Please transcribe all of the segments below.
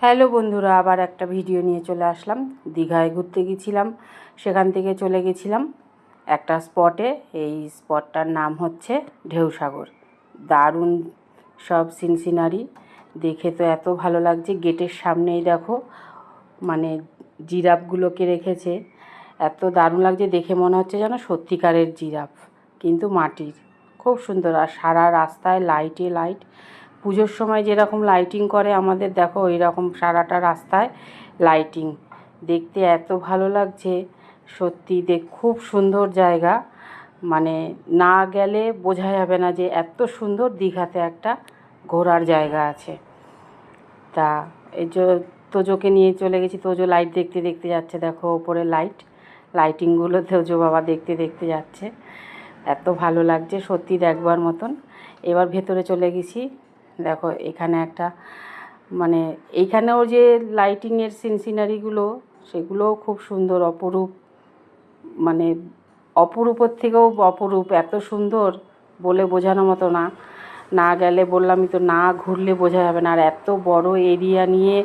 Hello বন্ধুরা, আবার একটা ভিডিও নিয়ে চলে আসলাম। দীঘায় ঘুরতে গেছিলাম, সেখান থেকে চলে গেছিলাম একটা স্পটে। এই স্পটটার নাম হচ্ছে ঢেউসাগর। দারুণ সব সিনারি দেখে তো এত ভালো লাগছে। গেটের সামনেই দেখো মানে জিরাফগুলোকে রেখেছে, এত দারুণ লাগছে দেখে, মনে হচ্ছে যেন সত্যিকারের জিরাফ, কিন্তু মাটির। খুব সুন্দর। আর সারা রাস্তায় লাইটে লাইট। পুজোর সময় যেরকম লাইটিং করে আমাদের, দেখো ওই রকম সারাটা রাস্তায় লাইটিং। দেখতে এত ভালো লাগছে সত্যি, খুব সুন্দর জায়গা। মানে না গেলে বোঝা যাবে না যে এত সুন্দর দীঘাতে একটা ঘোরার জায়গা আছে। তা এই যে তোজোকে নিয়ে চলে গেছি, তোজো লাইট দেখতে দেখতে যাচ্ছে। দেখো ওপরে লাইটিংগুলো তোজো বাবা দেখতে দেখতে যাচ্ছে। এত ভালো লাগছে সত্যি, দেখবার মতন। এবার ভেতরে চলে গেছি। দেখো এখানে একটা মানে এইখানেও যে লাইটিংয়ের সিনারিগুলো, সেগুলোও খুব সুন্দর, অপরূপ। মানে অপরূপর থেকেও অপরূপ, এত সুন্দর বলে বোঝানোর মতো না। না গেলে, বললামই তো, না ঘুরলে বোঝা যাবে না। আর এত বড় এরিয়া নিয়ে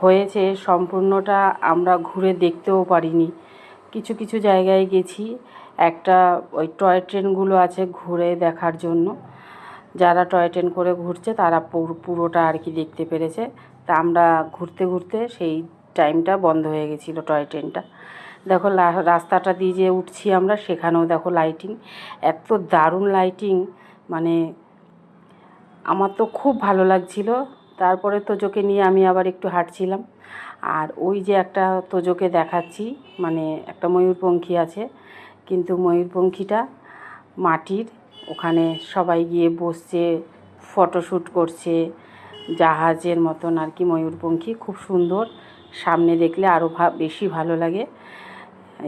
হয়েছে, সম্পূর্ণটা আমরা ঘুরে দেখতেও পারিনি। কিছু কিছু জায়গায় গেছি। একটা ওই টয় ট্রেনগুলো আছে ঘুরে দেখার জন্য, যারা টয় ট্রেন করে ঘুরছে তারা পুরোটা আর কি দেখতে পেরেছে। তা আমরা ঘুরতে ঘুরতে সেই টাইমটা বন্ধ হয়ে গেছিলো টয় ট্রেনটা। দেখো রাস্তাটা দিয়ে যে উঠছি আমরা, সেখানেও দেখো লাইটিং, এত দারুণ লাইটিং। মানে আমার তো খুব ভালো লাগছিল। তারপরে তোজোকে নিয়ে আমি আবার একটু হাঁটছিলাম। আর ওই যে একটা তোজোকে দেখাচ্ছি, মানে একটা ময়ূরপঙ্খী আছে, কিন্তু ময়ূরপঙ্খীটা মাটির। ওখানে সবাই গিয়ে বসছে, ফটোশ্যুট করছে, জাহাজের মতন আর কি ময়ূরপঙ্খী, খুব সুন্দর। সামনে দেখলে আরও বেশি ভালো লাগে।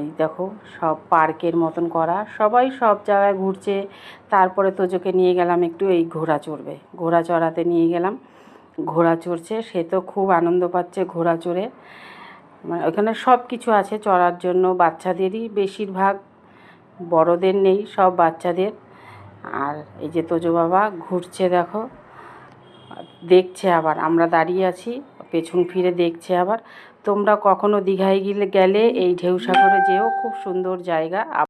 এই দেখো সব পার্কের মতন করা, সবাই সব জায়গায় ঘুরছে। তারপরে তোজোকে নিয়ে গেলাম একটু এই ঘোড়া চড়বে, ঘোড়া চড়াতে নিয়ে গেলাম। ঘোড়া চড়ছে, সে তো খুব আনন্দ পাচ্ছে ঘোড়া চড়ে। মানে ওখানে সব কিছু আছে চড়ার জন্য, বাচ্চাদেরই বেশিরভাগ, বড়দের নেই, সব বাচ্চাদের। আর এই যে তোজো বাবা ঘুরছে, দেখো দেখছে, আবার আমরা দাঁড়িয়ে আছি, পেছন ফিরে দেখছে আবার। তোমরা কখনো দীঘায় গেলে এই ঢেউসাগরে যেও, খুব সুন্দর জায়গা।